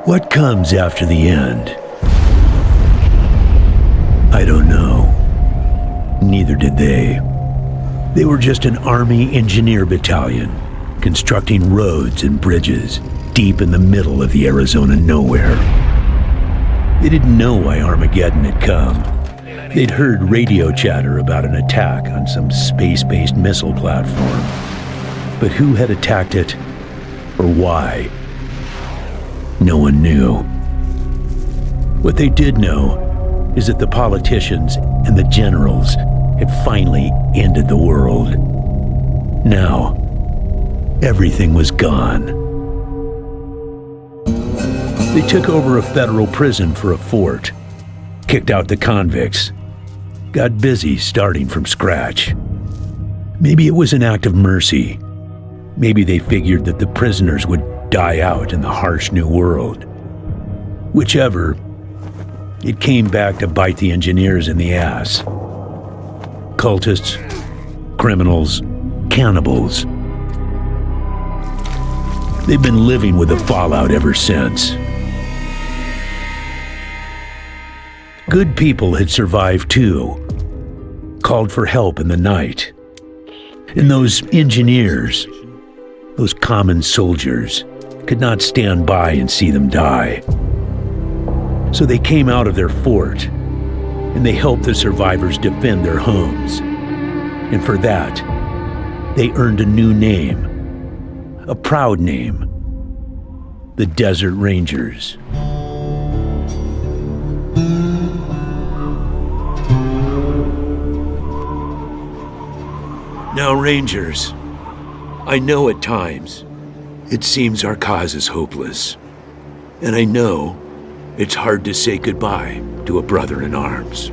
What comes after the end? I don't know. Neither did they. They were just an Army engineer battalion, constructing roads and bridges deep in the middle of the Arizona nowhere. They didn't know why Armageddon had come. They'd heard radio chatter about an attack on some space-based missile platform. But who had attacked it, or why? No one knew. What they did know is that the politicians and the generals had finally ended the world. Now, everything was gone. They took over a federal prison for a fort, kicked out the convicts, got busy starting from scratch. Maybe it was an act of mercy. Maybe they figured that the prisoners would die out in the harsh new world. Whichever, it came back to bite the engineers in the ass. Cultists, criminals, cannibals. They've been living with the fallout ever since. Good people had survived too, called for help in the night. And those engineers, those common soldiers, could not stand by and see them die. So they came out of their fort, and they helped the survivors defend their homes. And for that, they earned a new name, a proud name, the Desert Rangers. Now, Rangers, I know at times it seems our cause is hopeless, and I know it's hard to say goodbye to a brother in arms.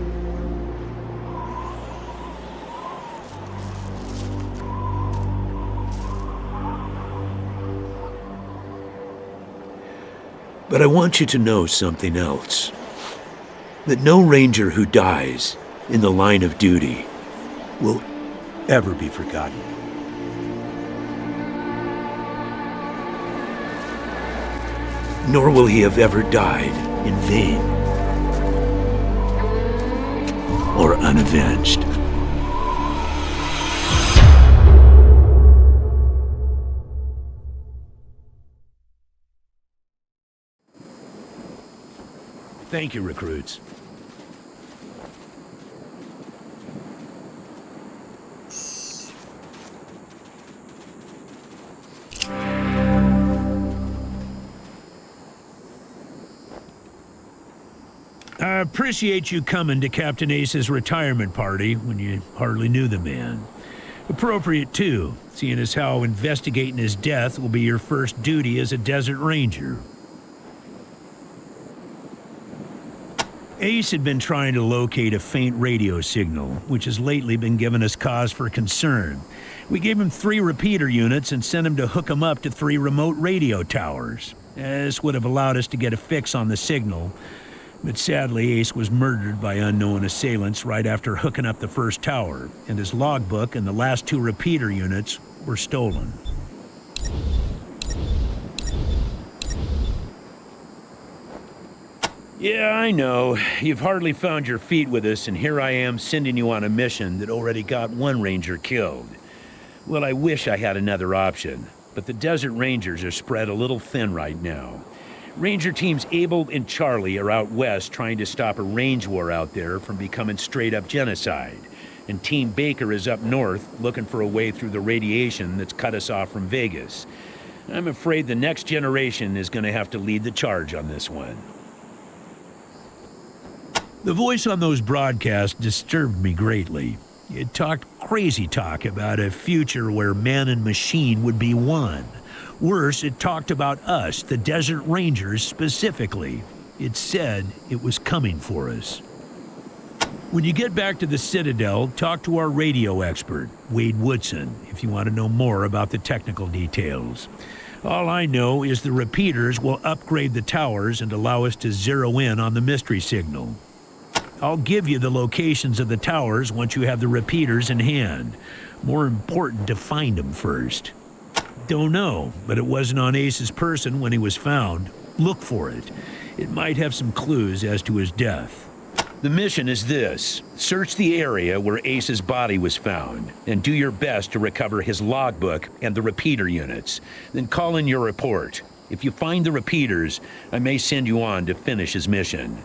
But I want you to know something else. That no Ranger who dies in the line of duty will ever be forgotten. Nor will he have ever died in vain or unavenged. Thank you, recruits. I appreciate you coming to Captain Ace's retirement party when you hardly knew the man. Appropriate, too, seeing as how investigating his death will be your first duty as a Desert Ranger. Ace had been trying to locate a faint radio signal, which has lately been giving us cause for concern. We gave him 3 repeater units and sent him to hook them up to 3 remote radio towers. This would have allowed us to get a fix on the signal. But sadly, Ace was murdered by unknown assailants right after hooking up the first tower, and his logbook and the last 2 repeater units were stolen. Yeah, I know. You've hardly found your feet with us, and here I am sending you on a mission that already got 1 Ranger killed. Well, I wish I had another option, but the Desert Rangers are spread a little thin right now. Ranger teams Abel and Charlie are out west trying to stop a range war out there from becoming straight-up genocide. And Team Baker is up north looking for a way through the radiation that's cut us off from Vegas. I'm afraid the next generation is going to have to lead the charge on this one. The voice on those broadcasts disturbed me greatly. It talked crazy talk about a future where man and machine would be one. Worse, it talked about us, the Desert Rangers, specifically. It said it was coming for us. When you get back to the Citadel, talk to our radio expert, Wade Woodson, if you want to know more about the technical details. All I know is the repeaters will upgrade the towers and allow us to zero in on the mystery signal. I'll give you the locations of the towers once you have the repeaters in hand. More important to find them first. Don't know, but it wasn't on Ace's person when he was found. Look for it. It might have some clues as to his death. The mission is this. Search the area where Ace's body was found, and do your best to recover his logbook and the repeater units. Then call in your report. If you find the repeaters, I may send you on to finish his mission.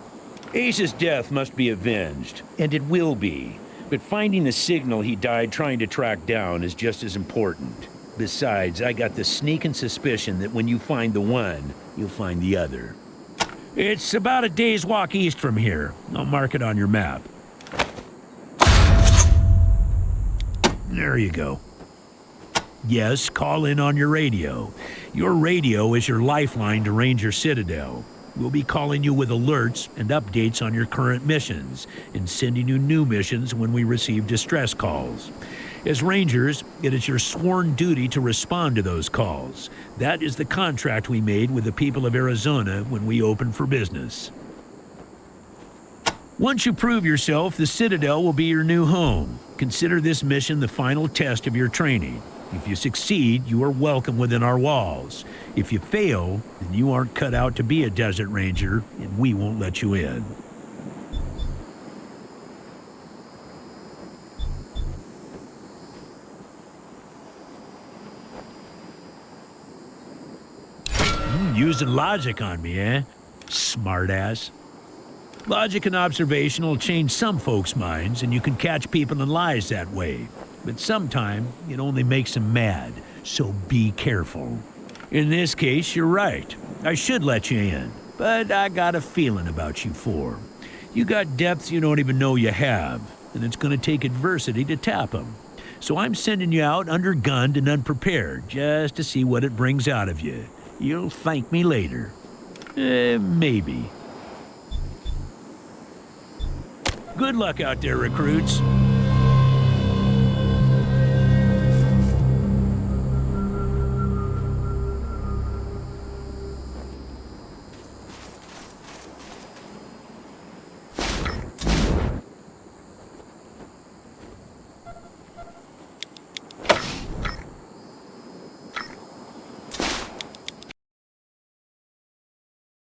Ace's death must be avenged, and it will be. But finding the signal he died trying to track down is just as important. Besides, I got the sneaking suspicion that when you find the one, you'll find the other. It's about a day's walk east from here. I'll mark it on your map. There you go. Yes, call in on your radio. Your radio is your lifeline to Ranger Citadel. We'll be calling you with alerts and updates on your current missions, and sending you new missions when we receive distress calls. As Rangers, it is your sworn duty to respond to those calls. That is the contract we made with the people of Arizona when we opened for business. Once you prove yourself, the Citadel will be your new home. Consider this mission the final test of your training. If you succeed, you are welcome within our walls. If you fail, then you aren't cut out to be a Desert Ranger, and we won't let you in. Using logic on me, eh? Smartass. Logic and observation will change some folks' minds, and you can catch people in lies that way. But sometimes it only makes them mad, so be careful. In this case, you're right. I should let you in, but I got a feeling about you four. You got depths you don't even know you have, and it's going to take adversity to tap them. So I'm sending you out undergunned and unprepared, just to see what it brings out of you. You'll thank me later. Maybe. Good luck out there, recruits.